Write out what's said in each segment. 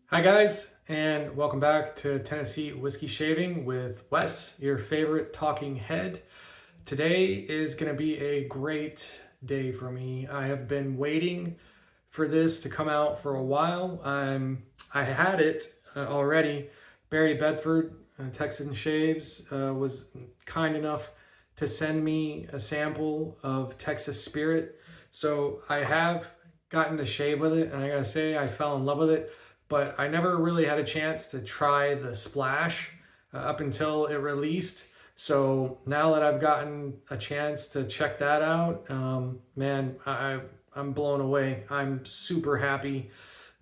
Hi guys, and welcome back to Tennessee Whiskey Shaving with Wes, your favorite talking head. Today is going to be a great day for me. I have been waiting for this to come out for a while. I had it already. Bary Bedford, Texan Shaves, was kind enough to send me a sample of Texas Spirit. So I have gotten to shave with it, and I gotta say, I fell in love with it, but I never really had a chance to try the splash up until it released. So now that I've gotten a chance to check that out, man, I'm blown away. I'm super happy,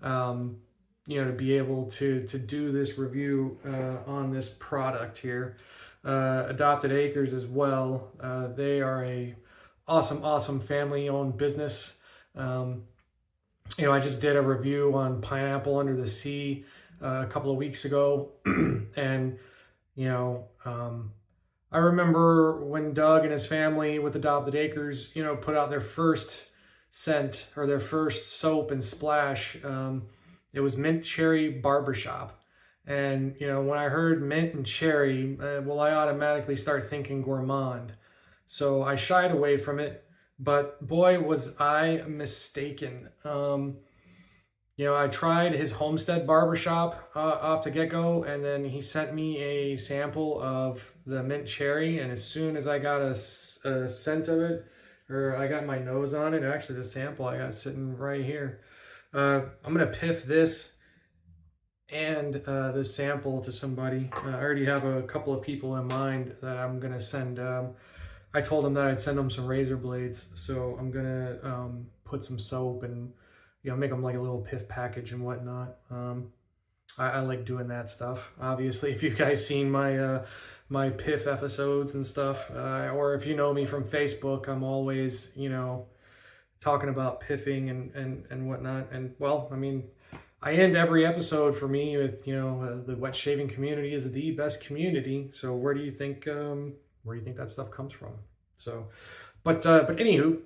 to be able to do this review on this product here. Adopted Acres as well. They are a awesome family-owned business. I just did a review on Pineapple Under the Sea a couple of weeks ago, and you know, I remember when Doug and his family with Adopted Acres, put out their first scent or their first soap and splash. It was Mint Cherry Barbershop. And, when I heard mint and cherry, I automatically start thinking gourmand. So I shied away from it, but boy, was I mistaken. I tried his Homestead Barbershop off the get-go, and then he sent me a sample of the mint cherry, and as soon as I got a scent of it, or I got my nose on it, actually the sample I got sitting right here, I'm gonna piff this and this sample to somebody. I already have a couple of people in mind that I'm gonna send. I told them that I'd send them some razor blades, so I'm gonna put some soap and make them like a little piff package and whatnot. I like doing that stuff. Obviously, if you guys seen my my piff episodes and stuff, or if you know me from Facebook, I'm always talking about piffing and whatnot. And well, I mean, I end every episode for me with the wet shaving community is the best community. So where do you think that stuff comes from? So, but anywho,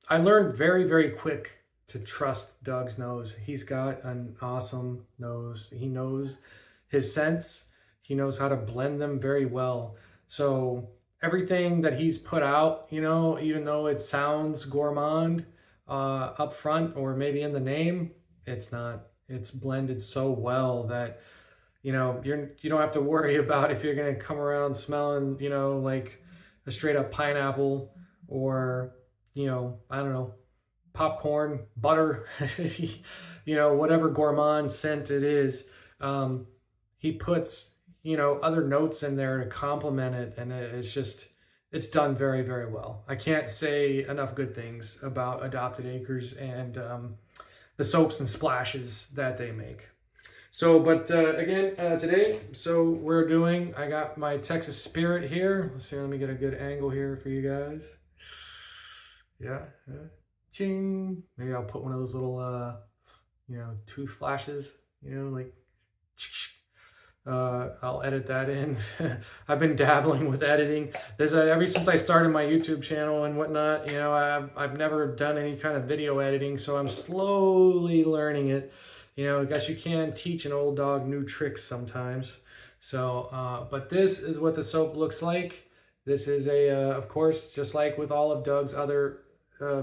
I learned very quick to trust Doug's nose. He's got an awesome nose. He knows his scents. He knows how to blend them very well. So everything that he's put out, even though it sounds gourmand up front or maybe in the name, it's not. It's blended so well that you don't have to worry about if you're gonna come around smelling like a straight up pineapple or I don't know, popcorn, butter, whatever gourmand scent it is. He puts, other notes in there to complement it. And it's done very well. I can't say enough good things about Adopted Acres and the soaps and splashes that they make. So, but again, today, I got my Texas Spirit here. Let's see, let me get a good angle here for you guys. Yeah. Ching. Maybe I'll put one of those little, tooth flashes, like, I'll edit that in. I've been dabbling with editing. Ever since I started my YouTube channel and whatnot, I've never done any kind of video editing, so I'm slowly learning it. I guess you can teach an old dog new tricks sometimes. So, but this is what the soap looks like. This is of course, just like with all of Doug's other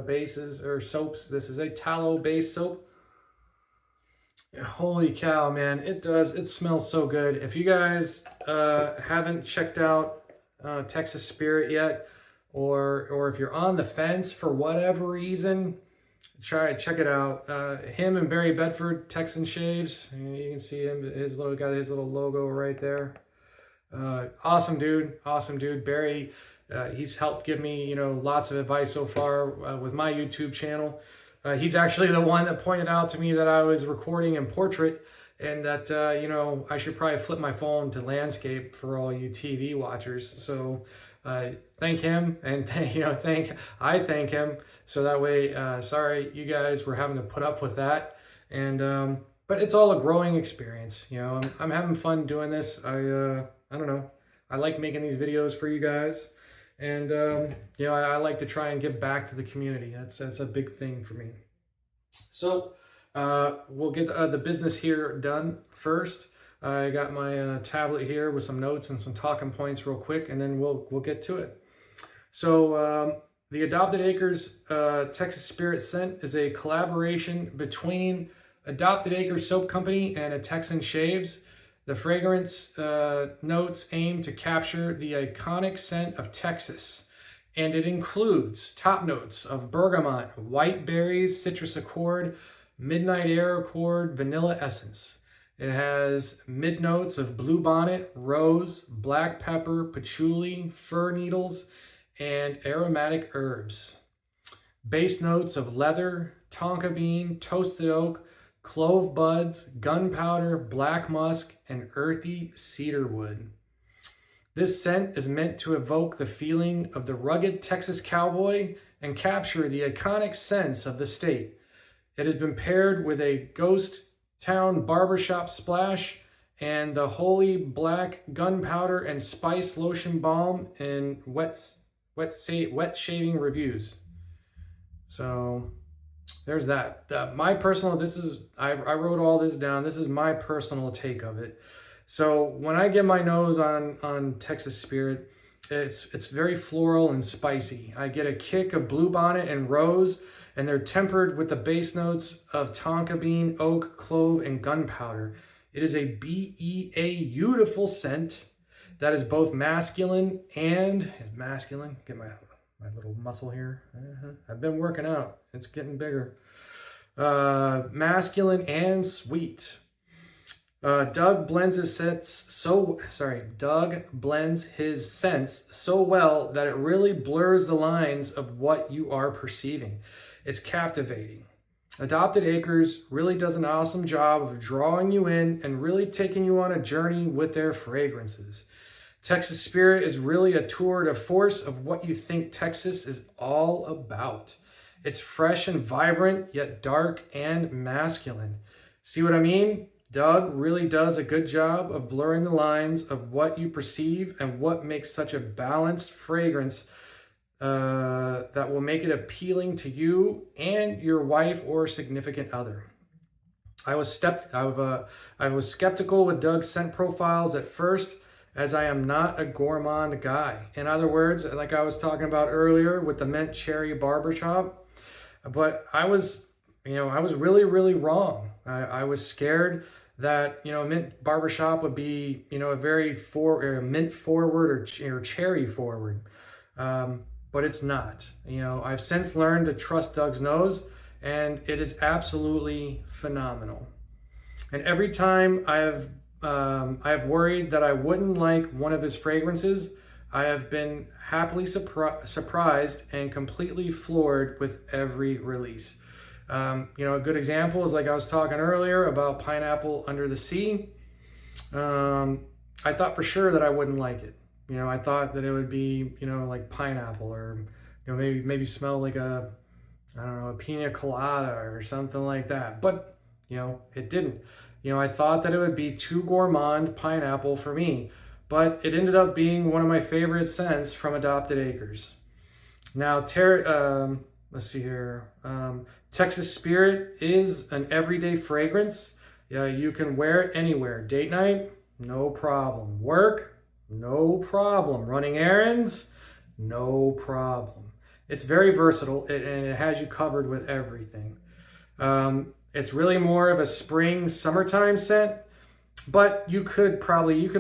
bases or soaps, this is a tallow-based soap. Holy cow, man, it smells so good. If you guys haven't checked out Texas Spirit yet, or if you're on the fence for whatever reason, check it out. Him and Bary Bedford, Texan Shaves. You can see him, got his little logo right there. Awesome dude. Bary, he's helped give me lots of advice so far with my YouTube channel. He's actually the one that pointed out to me that I was recording in portrait, and that I should probably flip my phone to landscape for all you TV watchers. So thank him, and I thank him. So that way, sorry you guys were having to put up with that, and but it's all a growing experience. I'm having fun doing this. I don't know. I like making these videos for you guys. And, I like to try and give back to the community. That's a big thing for me. So We'll get the business here done first. I got my tablet here with some notes and some talking points real quick, and then we'll get to it. So the Adopted Acres Texas Spirit Scent is a collaboration between Adopted Acres Soap Company and a Texan Shaves. The fragrance notes aim to capture the iconic scent of Texas, and it includes top notes of bergamot, white berries, citrus accord, midnight air accord, vanilla essence. It has mid notes of bluebonnet, rose, black pepper, patchouli, fir needles, and aromatic herbs. Base notes of leather, tonka bean, toasted oak, clove buds, gunpowder, black musk, and earthy cedar wood. This scent is meant to evoke the feeling of the rugged Texas cowboy and capture the iconic sense of the state. It has been paired with a ghost town barbershop splash and the holy black gunpowder and spice lotion balm in wet shaving reviews. So there's that. My personal, I wrote all this down. This is my personal take of it. So when I get my nose on Texas Spirit, it's very floral and spicy. I get a kick of bluebonnet and rose, and they're tempered with the base notes of tonka bean, oak, clove, and gunpowder. It is a beautiful scent that is both masculine. Get my little muscle here. I've been working out. It's getting bigger. Masculine and sweet. Doug blends his scents so well that it really blurs the lines of what you are perceiving. It's captivating. Adopted Acres really does an awesome job of drawing you in and really taking you on a journey with their fragrances. Texas Spirit is really a tour de force of what you think Texas is all about. It's fresh and vibrant, yet dark and masculine. See what I mean? Doug really does a good job of blurring the lines of what you perceive and what makes such a balanced fragrance that will make it appealing to you and your wife or significant other. I was skeptical with Doug's scent profiles at first, as I am not a gourmand guy. In other words, like I was talking about earlier with the mint cherry barbershop, but I was really, really wrong. I was scared that, mint barbershop would be, a very mint forward or cherry forward. But it's not. I've since learned to trust Doug's nose, and it is absolutely phenomenal. And every time I have worried that I wouldn't like one of his fragrances, I have been happily surprised and completely floored with every release. A good example is like I was talking earlier about Pineapple Under the Sea. I thought for sure that I wouldn't like it. I thought that it would be, like pineapple or, maybe smell like a pina colada or something like that. But, it didn't. I thought that it would be too gourmand pineapple for me, but it ended up being one of my favorite scents from Adopted Acres. Now, let's see here. Texas Spirit is an everyday fragrance. You can wear it anywhere. Date night, no problem. Work, no problem. Running errands, no problem. It's very versatile and it has you covered with everything. It's really more of a spring, summertime scent, but you could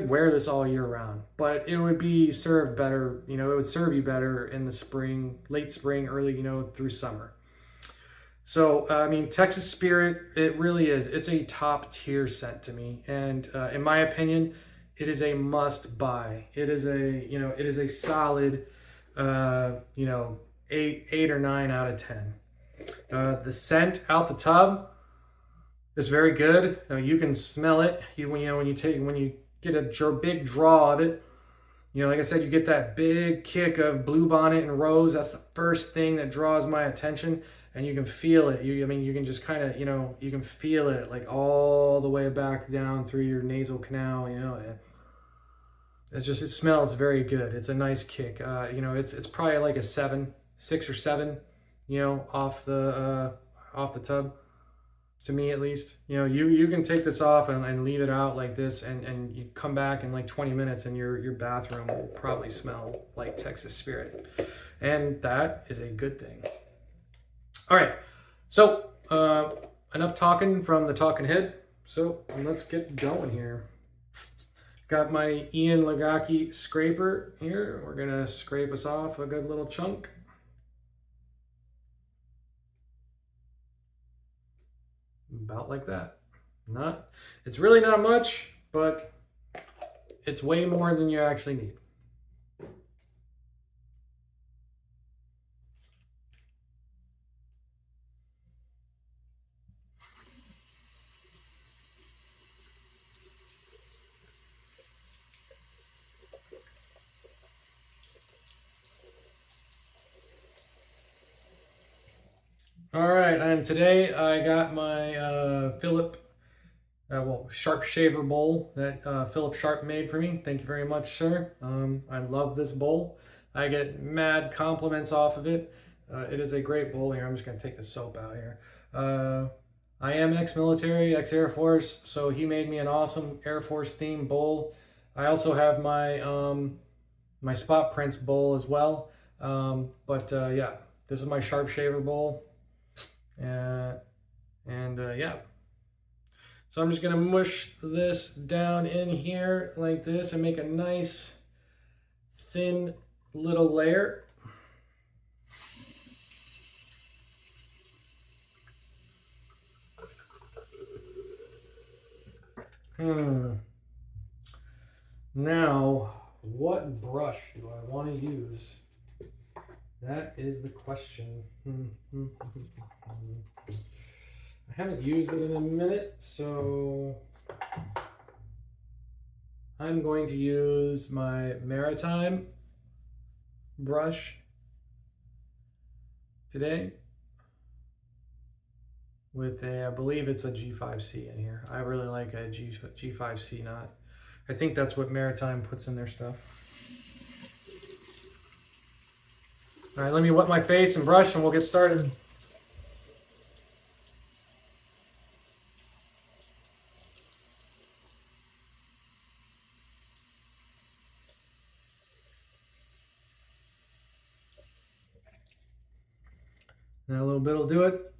wear this all year round, but it would be served better, it would serve you better in the spring, late spring, early, through summer. So, Texas Spirit, it really is. It's a top tier scent to me. And in my opinion, it is a must buy. It is a solid, 8 or 9 out of 10. The scent out the tub is very good. You can smell it. When you get a big draw of it, like I said, you get that big kick of bluebonnet and rose. That's the first thing that draws my attention, and you can feel it. You can just kind of, you can feel it like all the way back down through your nasal canal. It smells very good. It's a nice kick. It's probably like a 6 or 7, off the tub. to me at least. You know, you can take this off and leave it out like this, and you come back in like 20 minutes and your bathroom will probably smell like Texas Spirit. And that is a good thing. All right, so enough talking from the talking head. So let's get going here. Got my Ian Lagaki scraper here. We're gonna scrape us off a good little chunk. About like that. It's really not much, but it's way more than you actually need. All right, and today I got my Sharp shaver bowl that Philip Sharp made for me. Thank you very much, sir. I love this bowl. I get mad compliments off of it. It is a great bowl here. I'm just gonna take the soap out here. I am ex-military, ex-Air Force, so he made me an awesome Air Force themed bowl. I also have my Spot Prints bowl as well. Yeah, this is my Sharp shaver bowl. Yeah. So I'm just gonna mush this down in here like this and make a nice thin little layer. Now, what brush do I want to use? That is the question. I haven't used it in a minute, so I'm going to use my Maritime brush today with I believe it's a G5C in here. I really like a G5C knot. I think that's what Maritime puts in their stuff. All right, let me wet my face and brush and we'll get started. And a little bit will do it.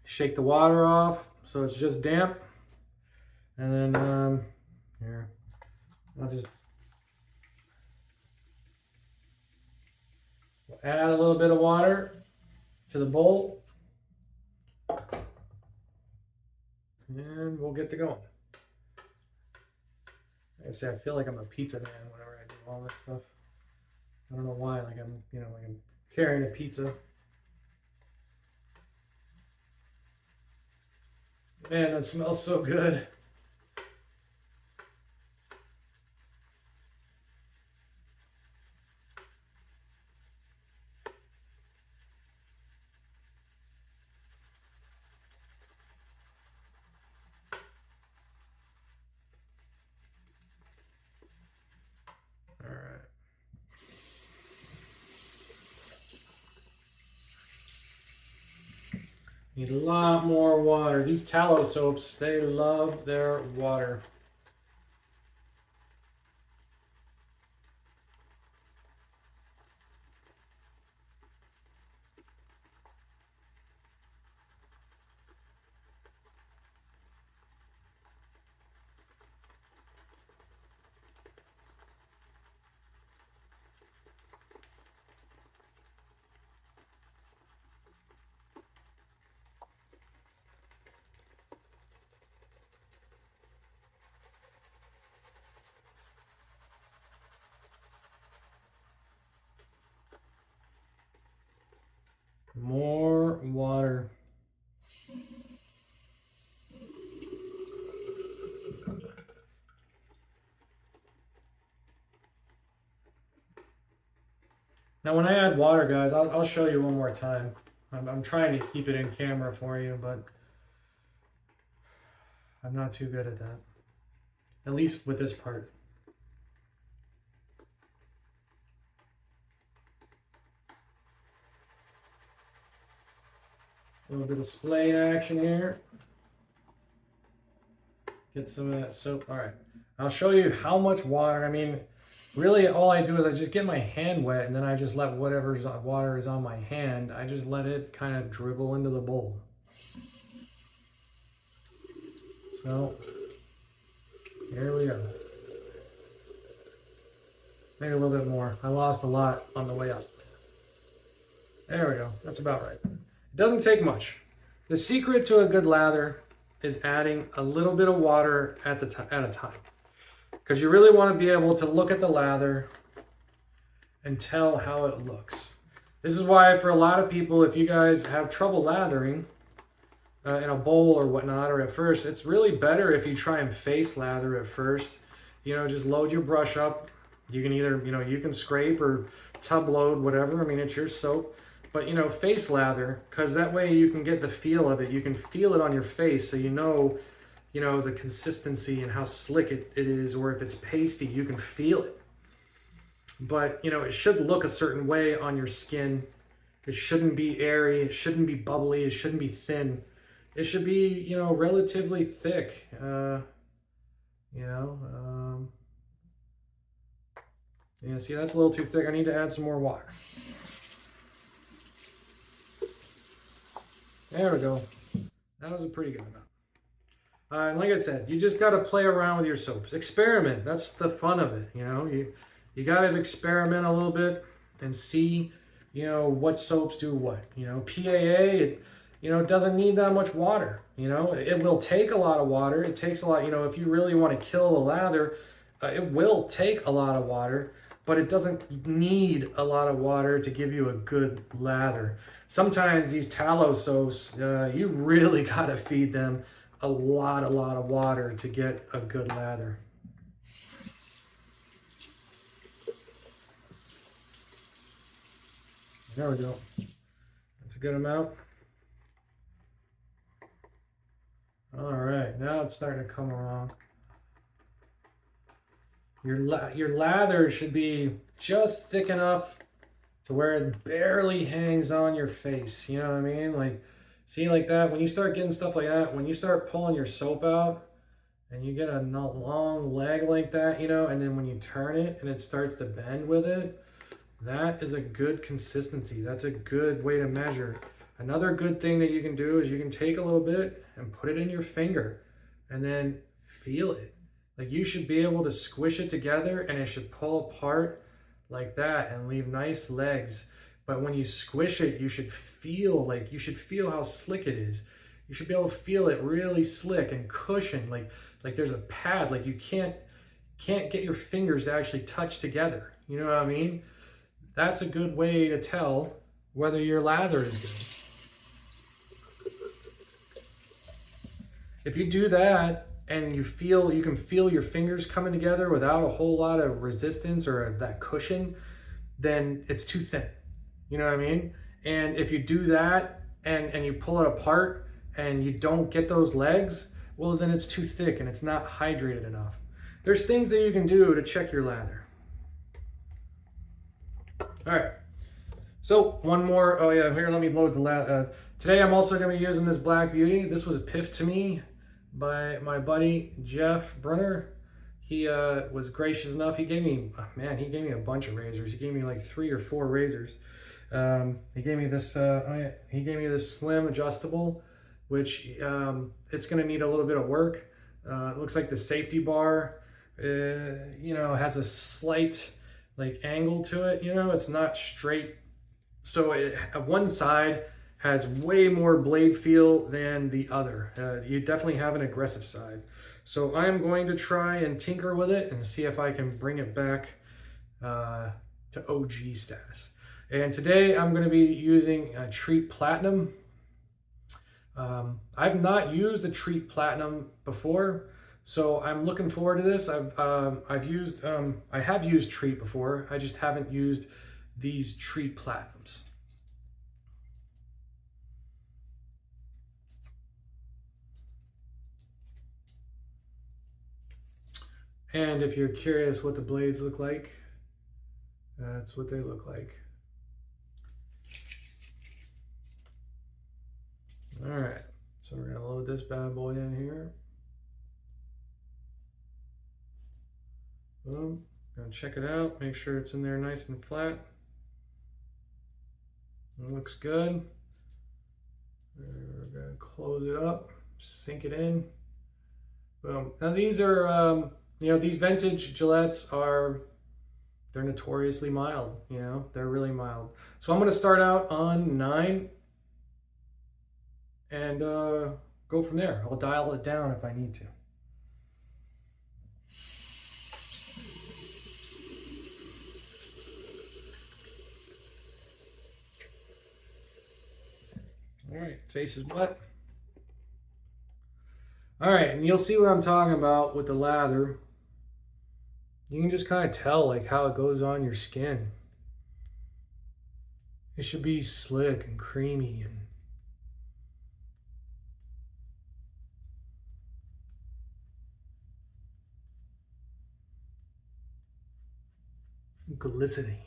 Shake the water off so it's just damp. And then here, I'll just add a little bit of water to the bowl. And we'll get to going. Like I say, I feel like I'm a pizza man whenever I do all this stuff. I don't know why, like I'm carrying a pizza. Man, that smells so good. All right. Need a lot more water. These tallow soaps, they love their water. More water. Now when I add water, guys, I'll show you one more time. I'm trying to keep it in camera for you, but I'm not too good at that. At least with this part. A little bit of splaying action here. Get some of that soap. All right. I'll show you how much water. I mean, really all I do is I just get my hand wet and then I just let whatever water is on my hand, I just let it kind of dribble into the bowl. So, here we go. Maybe a little bit more. I lost a lot on the way up. There we go. That's about right. It doesn't take much. The secret to a good lather is adding a little bit of water at a time. Because you really want to be able to look at the lather and tell how it looks. This is why for a lot of people, if you guys have trouble lathering in a bowl or whatnot, or at first, it's really better if you try and face lather at first. You know, just load your brush up. You can either, you can scrape or tub load, whatever. I mean, it's your soap. But, face lather, because that way you can get the feel of it. You can feel it on your face, so you know, the consistency and how slick it is, or if it's pasty, you can feel it. But, it should look a certain way on your skin. It shouldn't be airy. It shouldn't be bubbly. It shouldn't be thin. It should be, relatively thick. Yeah, see, that's a little too thick. I need to add some more water. There we go. That was a pretty good amount. And like I said, you just got to play around with your soaps. Experiment. That's the fun of it. You got to experiment a little bit and see, what soaps do what. PAA, it doesn't need that much water. It will take a lot of water. It takes a lot, if you really want to kill the lather, it will take a lot of water, but it doesn't need a lot of water to give you a good lather. Sometimes these tallow soaps, you really got to feed them a lot of water to get a good lather. There we go. That's a good amount. All right, now it's starting to come along. Your lather should be just thick enough to where it barely hangs on your face. You know what I mean? Like, see, like that, when you start getting stuff like that, when you start pulling your soap out and you get a long leg like that, and then when you turn it and it starts to bend with it, that is a good consistency. That's a good way to measure. Another good thing that you can do is you can take a little bit and put it in your finger and then feel it. Like, you should be able to squish it together and it should pull apart like that and leave nice legs. But when you squish it, you should feel how slick it is. You should be able to feel it really slick and cushion, like there's a pad, like you can't get your fingers to actually touch together. You know what I mean? That's a good way to tell whether your lather is good. If you do that and you can feel your fingers coming together without a whole lot of resistance or that cushion, then it's too thin. You know what I mean? And if you do that and you pull it apart and you don't get those legs, well, then it's too thick and it's not hydrated enough. There's things that you can do to check your lather. All right. So one more. Oh yeah, here, let me load the lather. Today I'm also going to be using this Black Beauty. This was piffed to me by my buddy Jeff Brunner. He was gracious enough. He gave me a bunch of razors. He gave me like 3 or 4 razors. He gave me this. He gave me this slim adjustable, which it's going to need a little bit of work. It looks like the safety bar, has a slight angle to it. It's not straight. So one side has way more blade feel than the other. You definitely have an aggressive side. So I'm going to try and tinker with it and see if I can bring it back to OG status. And today I'm going to be using Treat Platinum. I've not used a Treat Platinum before, so I'm looking forward to this. I have used Treat before. I just haven't used these Treat Platinums. And if you're curious what the blades look like, that's what they look like. Load this bad boy in here. Boom. Gonna check it out, make sure it's in there nice and flat. It looks good. We're gonna close it up, sink it in. Boom. Now these are, these vintage Gillettes they're notoriously mild, they're really mild. So I'm gonna start out on 9 and go from there. I'll dial it down if I need to. All right, face is wet. All right, and you'll see what I'm talking about with the lather. You can just kind of tell like how it goes on your skin. It should be slick and creamy and glistening.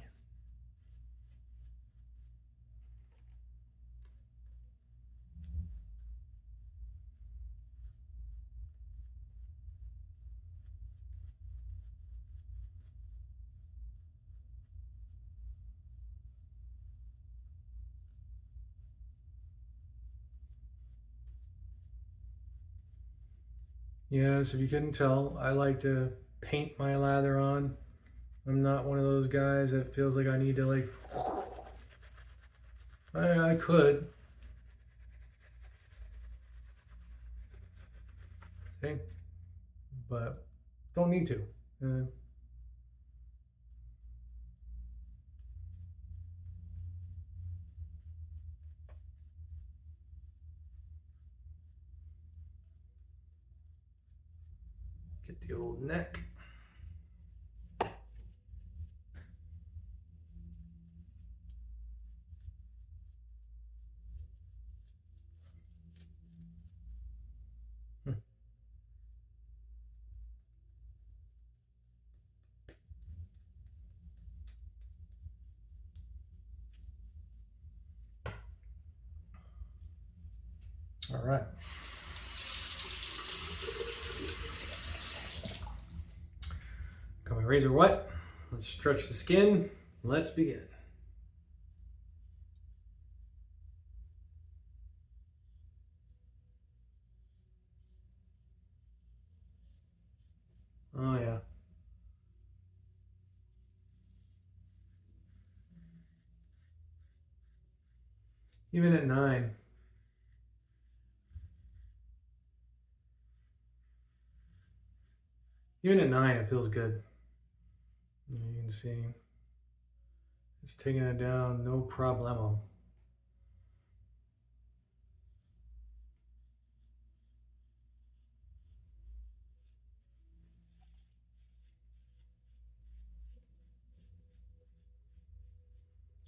Yes, if you couldn't tell, I like to paint my lather on. I'm not one of those guys that feels like I need to like, I could. Okay, but don't need to. Get the old neck. All right. Got my razor wet. Let's stretch the skin. Let's begin. Oh yeah. Even at 9. Even at 9, it feels good. You can see it's taking it down, no problemo.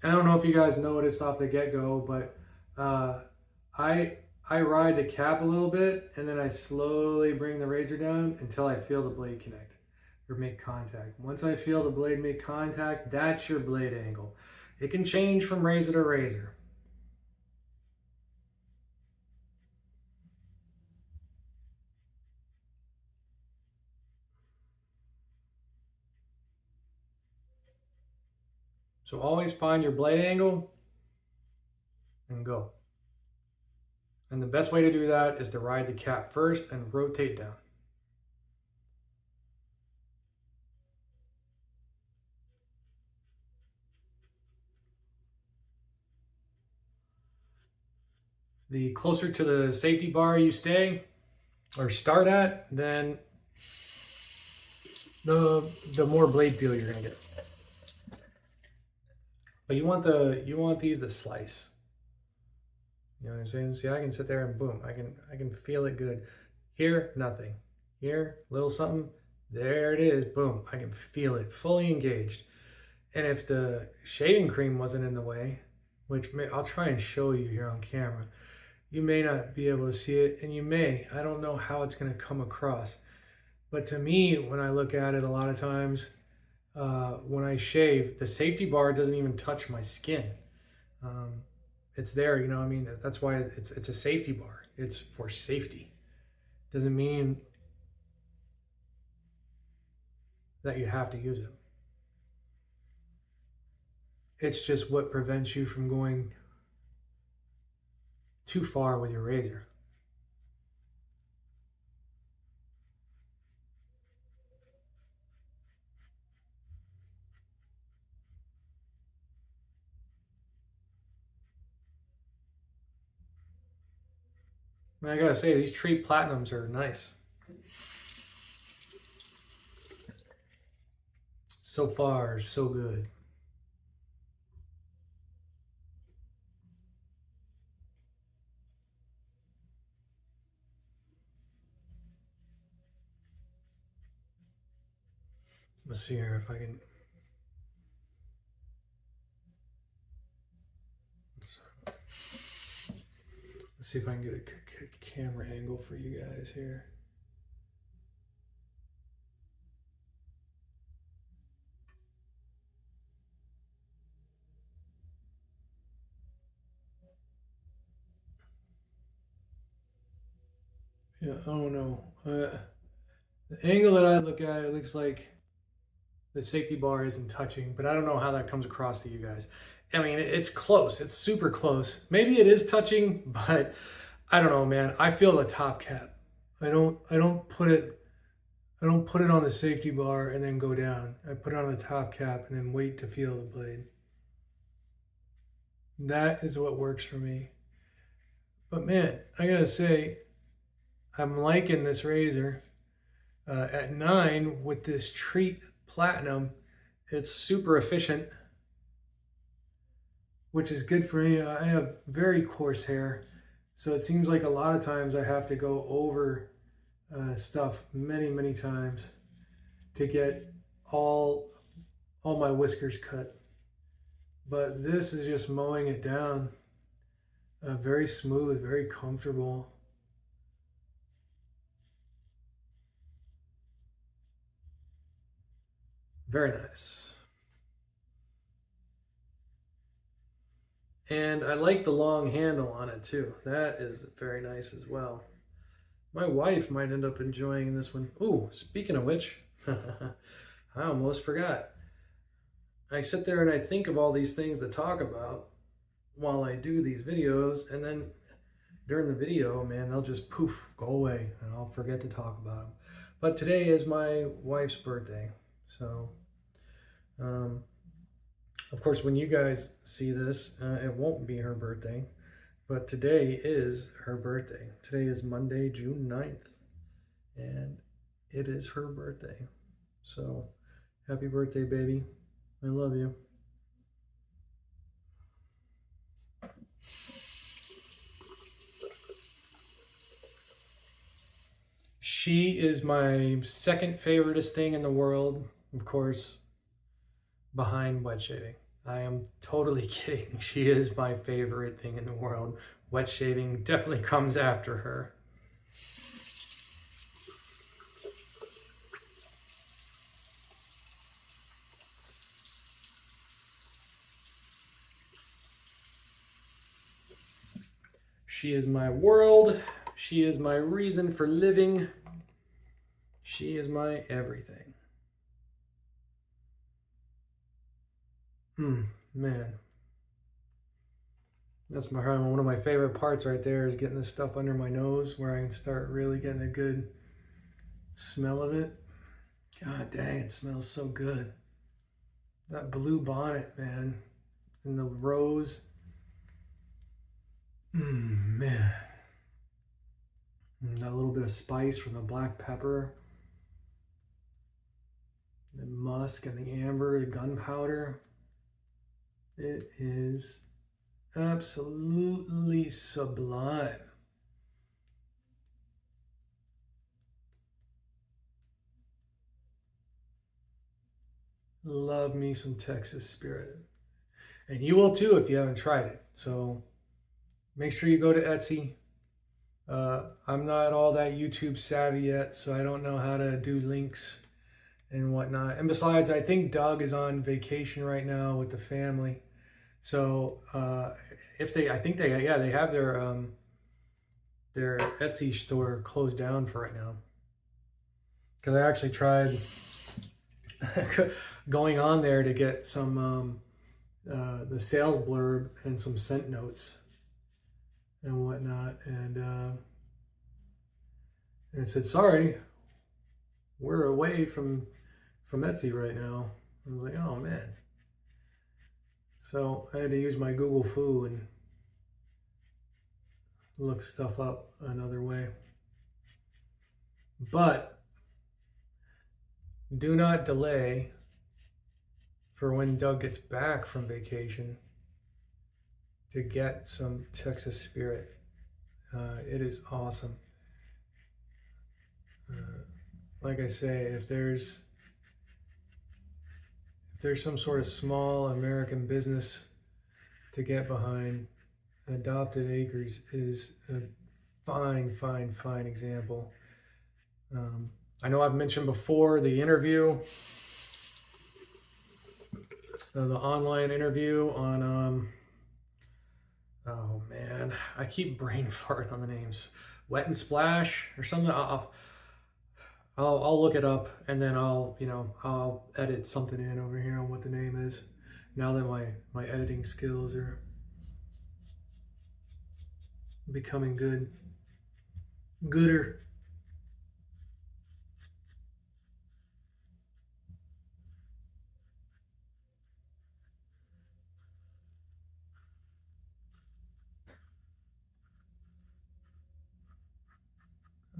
I don't know if you guys noticed off the get-go, but I ride the cap a little bit and then I slowly bring the razor down until I feel the blade connect or make contact. Once I feel the blade make contact, that's your blade angle. It can change from razor to razor. So always find your blade angle and go. And the best way to do that is to ride the cap first and rotate down. The closer to the safety bar you stay or start at, then the more blade feel you're gonna get. But you want these that slice. You know what I'm saying? See, I can sit there and boom, I can feel it good. Here, nothing. Here, little something. There it is. Boom, I can feel it fully engaged. And if the shaving cream wasn't in the way, which I'll try and show you here on camera, you may not be able to see it, and you may. I don't know how it's going to come across. But to me, when I look at it a lot of times, when I shave, the safety bar doesn't even touch my skin. It's there, you know what I mean? That's why it's a safety bar. It's for safety. Doesn't mean that you have to use it. It's just what prevents you from going too far with your razor. And I gotta say, these Tree Platinums are nice. So far, so good. Let's see here if I can. Let's see if I can get a camera angle for you guys here. Yeah, I don't know. The angle that I look at, it looks like the safety bar isn't touching, but I don't know how that comes across to you guys. I mean, it's close. It's super close. Maybe it is touching, but I don't know, man. I feel the top cap. I don't put it on the safety bar and then go down. I put it on the top cap and then wait to feel the blade. That is what works for me. But man, I gotta say, I'm liking this razor. At 9 with this Tree Platinum, it's super efficient, which is good for me. I have very coarse hair, so it seems like a lot of times I have to go over stuff many times to get all my whiskers cut. But this is just mowing it down. Very smooth, very comfortable. Very nice. And I like the long handle on it too. That is very nice as well. My wife might end up enjoying this one. Ooh, speaking of which, I almost forgot. I sit there and I think of all these things to talk about while I do these videos, and then during the video, man, they'll just poof, go away, and I'll forget to talk about them. But today is my wife's birthday, so of course, when you guys see this, it won't be her birthday, but today is her birthday. Today is Monday, June 9th, and it is her birthday. So, happy birthday, baby. I love you. She is my second favoriteest thing in the world, of course, behind wet shaving. I am totally kidding. She is my favorite thing in the world. Wet shaving definitely comes after her. She is my world. She is my reason for living. She is my everything. Man. That's one of my favorite parts right there is getting this stuff under my nose where I can start really getting a good smell of it. God dang, it smells so good. That blue bonnet, man, and the rose. Man. And that little bit of spice from the black pepper. The musk and the amber, the gunpowder. It is absolutely sublime. Love me some Texas Spirit. And you will too if you haven't tried it. So make sure you go to Etsy. I'm not all that YouTube savvy yet, so I don't know how to do links and whatnot. And besides, I think Doug is on vacation right now with the family. So I think they have their their Etsy store closed down for right now. Because I actually tried going on there to get some the sales blurb and some scent notes and whatnot, and it said, "Sorry, we're away from Etsy right now." I was like, "Oh man!" So I had to use my Google Foo and look stuff up another way. But do not delay for when Doug gets back from vacation to get some Texas Spirit. It is awesome. Like I say, if there's some sort of small American business to get behind, Adopted Acres is a fine example. I know I've mentioned before the interview, the online interview on, oh man, I keep brain farting on the names. Wet and Splash or something. I'll look it up and then I'll edit something in over here on what the name is. Now that my editing skills are becoming gooder.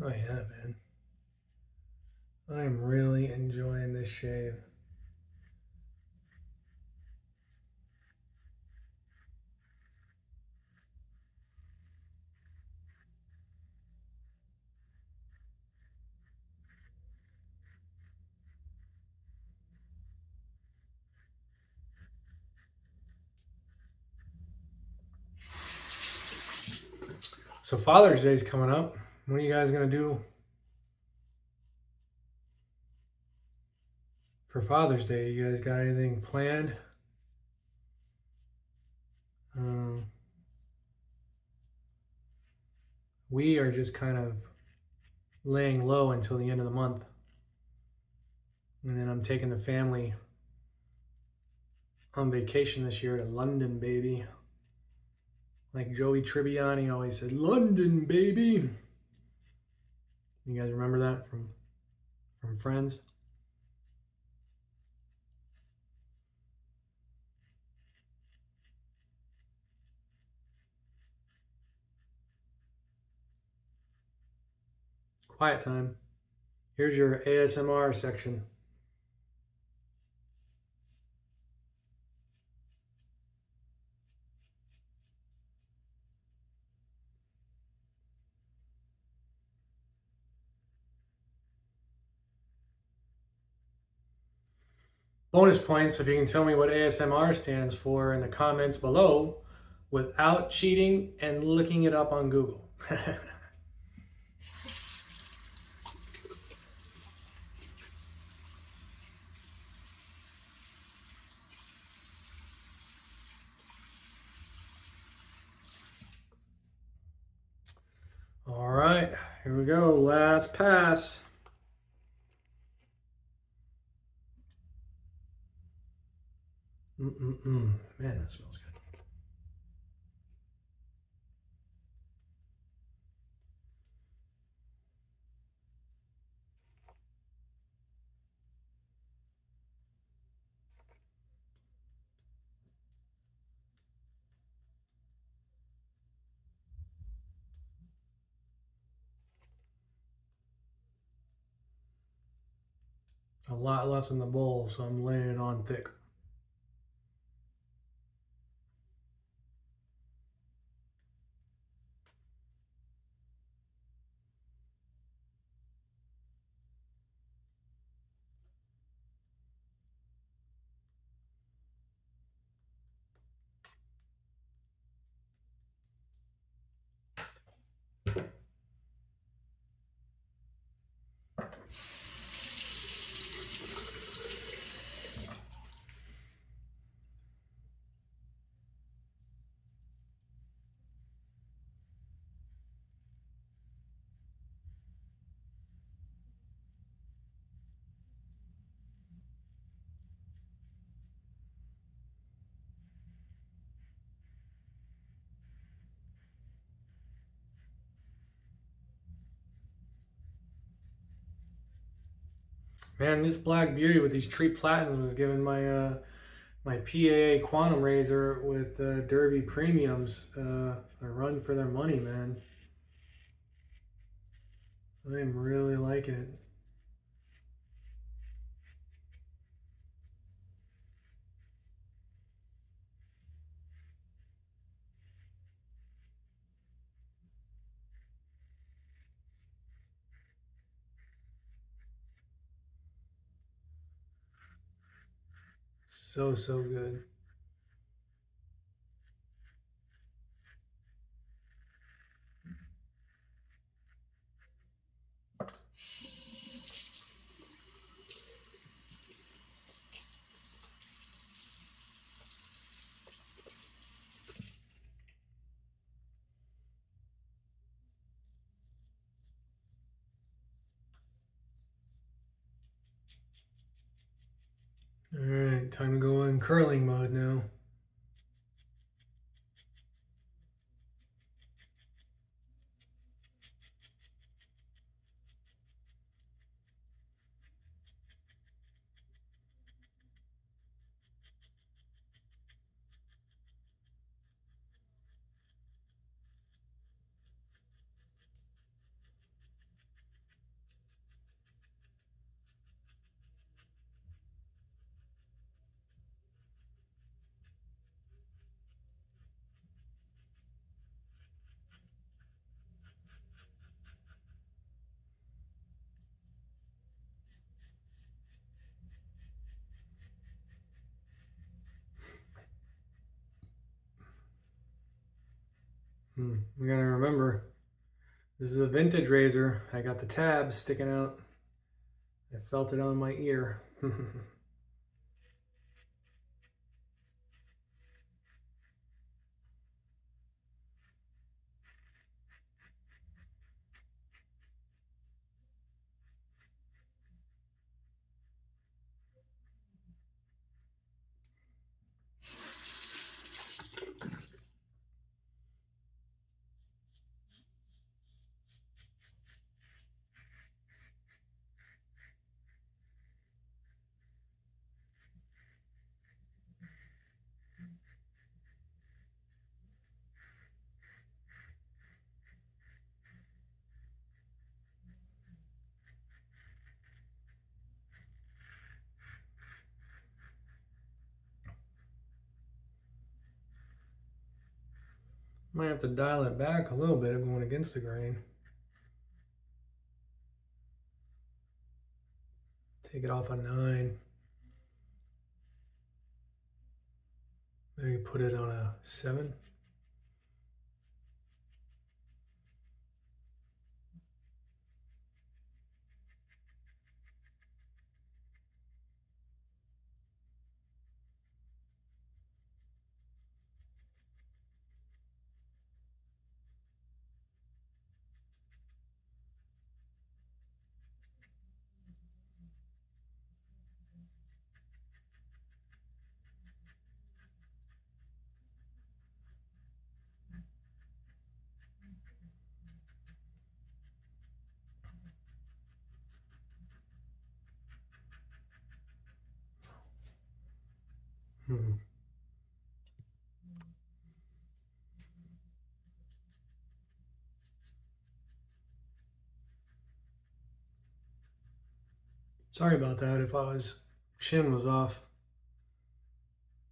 Oh yeah, man. I'm really enjoying this shave. So Father's Day's coming up. What are you guys gonna do for Father's Day? You guys got anything planned? We are just kind of laying low until the end of the month. And then I'm taking the family on vacation this year to London, baby. Like Joey Tribbiani always said, London, baby. You guys remember that from Friends? Quiet time. Here's your ASMR section. Bonus points if you can tell me what ASMR stands for in the comments below without cheating and looking it up on Google. All right, here we go. Last pass. Man, that smells good. A lot left in the bowl, so I'm laying it on thick. Man, this Black Beauty with these tree platinums was giving my PAA quantum razor with Derby premiums a run for their money, man. I am really liking it. So, so good. All right, time to go in curling mode now. We gotta remember, this is a vintage razor. I got the tabs sticking out. I felt it on my ear. Might have to dial it back a little bit going against the grain. Take it off a 9. Maybe put it on a 7. Sorry about that if I was chin was off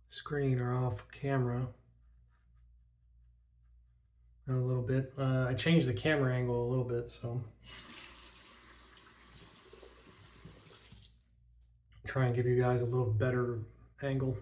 screen or off camera a little bit. I changed the camera angle a little bit, so try and give you guys a little better angle.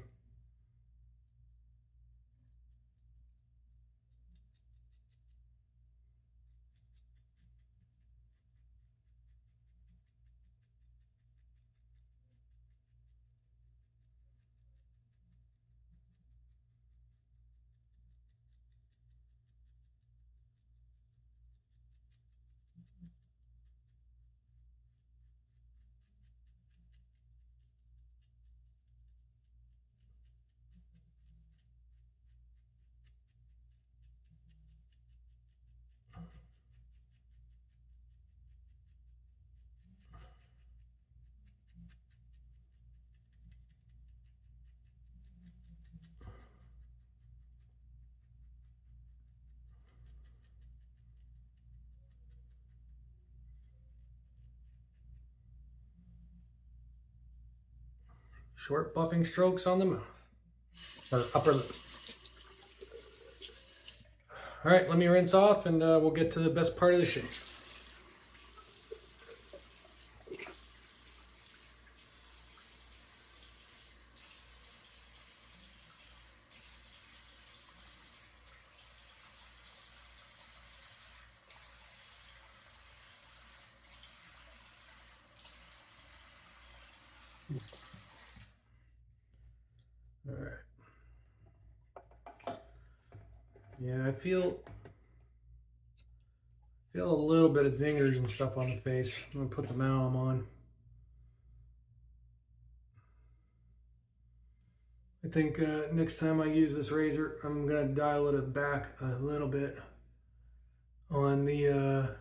Short buffing strokes on the mouth, or upper lip. All right, let me rinse off and we'll get to the best part of the shave. All right. Yeah, I feel a little bit of zingers and stuff on the face. I'm gonna put the malum on. I think next time I use this razor, I'm gonna dial it back a little bit on the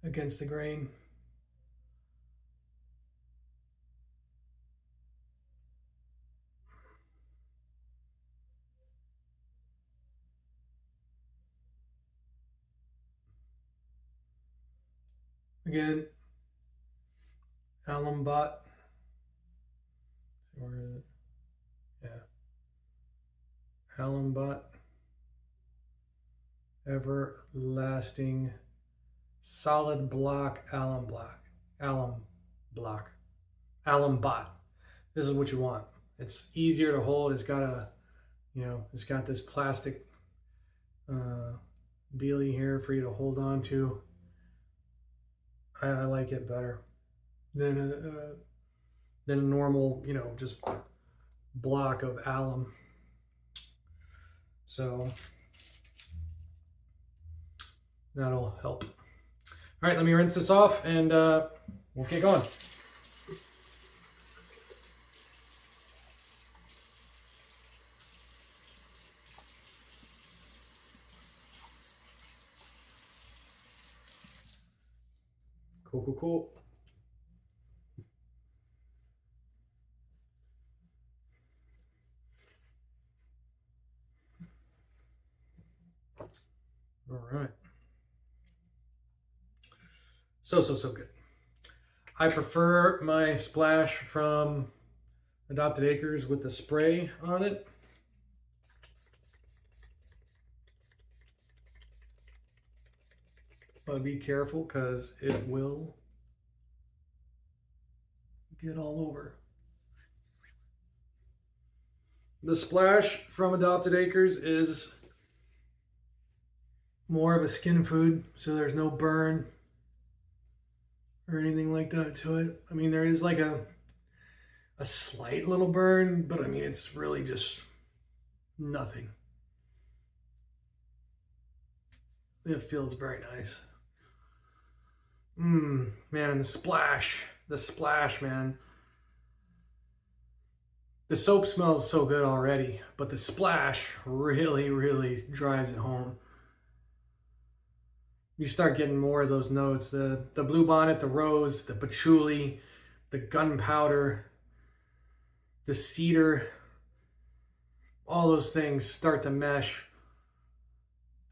against the grain. Again, alum bot. Where is it? Yeah. Alum bot. Everlasting solid block alum block. Alum block. Alum bot. This is what you want. It's easier to hold. It's got a, it's got this plastic dealie here for you to hold on to. I like it better than a normal, just block of alum. So that'll help. All right, let me rinse this off and we'll get going. Cool. All right. So good. I prefer my splash from Adopted Acres with the spray on it. But be careful because it will get all over. The splash from Adopted Acres is more of a skin food, so there's no burn or anything like that to it. I mean, there is like a slight little burn, but I mean, it's really just nothing. It feels very nice. Man, and the splash, man. The soap smells so good already, but the splash really drives it home. You start getting more of those notes. The bluebonnet, the rose, the patchouli, the gunpowder, the cedar, all those things start to mesh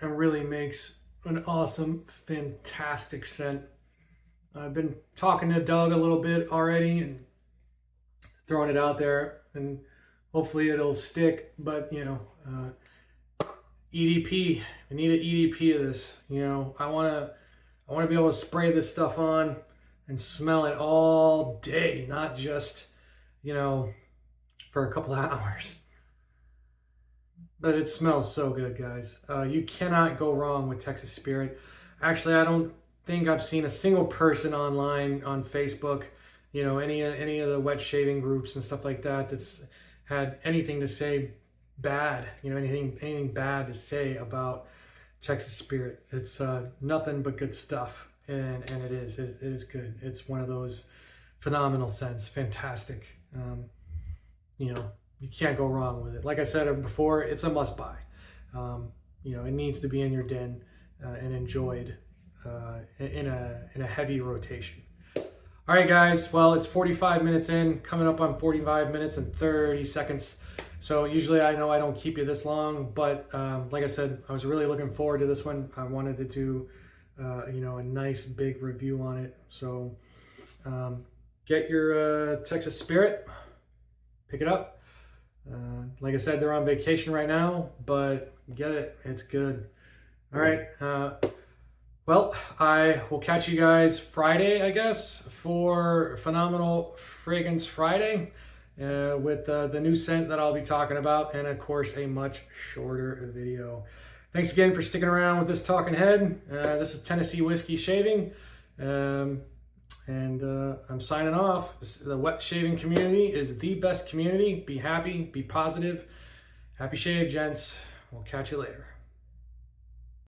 and really makes an awesome, fantastic scent. I've been talking to Doug a little bit already and throwing it out there, and hopefully it'll stick, but EDP, I need an EDP of this. I want to be able to spray this stuff on and smell it all day, not just, for a couple of hours. But it smells so good, guys. You cannot go wrong with Texas Spirit. Actually, I don't think I've seen a single person online on Facebook, any of the wet shaving groups and stuff like that that's had anything to say bad, anything bad to say about Texas Spirit. It's nothing but good stuff, and it is good. It's one of those phenomenal scents, fantastic. You can't go wrong with it. Like I said before, it's a must buy. It needs to be in your den and enjoyed in a heavy rotation. All right, guys. Well, it's 45 minutes in, coming up on 45 minutes and 30 seconds. So usually I know I don't keep you this long, but like I said, I was really looking forward to this one. I wanted to do, a nice big review on it. So get your Texas Spirit. pick it up. Like I said, they're on vacation right now, but get it, it's good. All right. Well, I will catch you guys Friday, I guess, for Phenomenal Fragrance Friday with the new scent that I'll be talking about, and of course, a much shorter video. Thanks again for sticking around with this talking head. This is Tennessee Whiskey Shaving, and I'm signing off. The wet shaving community is the best community. Be happy, be positive. Happy shave, gents. We'll catch you later.